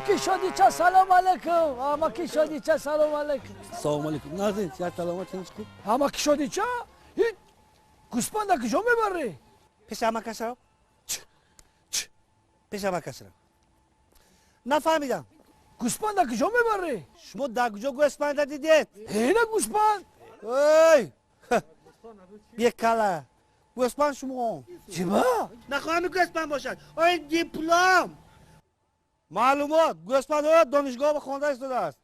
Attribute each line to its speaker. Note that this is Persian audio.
Speaker 1: کی شادیچه سلام علیکم. اما کی شادیچه سلام علیکم.
Speaker 2: سلام علیکم. نازنین چه سلامت نیست خوب.
Speaker 1: اما کی شادیچه؟ هیچ گوسپند کجا میبری؟
Speaker 2: پیش اما کسرم. پیش اما کسرم. نفهمیدم.
Speaker 1: گوسپند کجا میبری؟
Speaker 2: شما در کجا گوسپند دیدید؟
Speaker 1: اینه گوسپند.
Speaker 2: ای یک کلا گوسپند شما
Speaker 1: چی با؟
Speaker 2: نخواهم گوسپند باشد این دیپلم معلومات گوسپند ها دانشگاه به خوانده است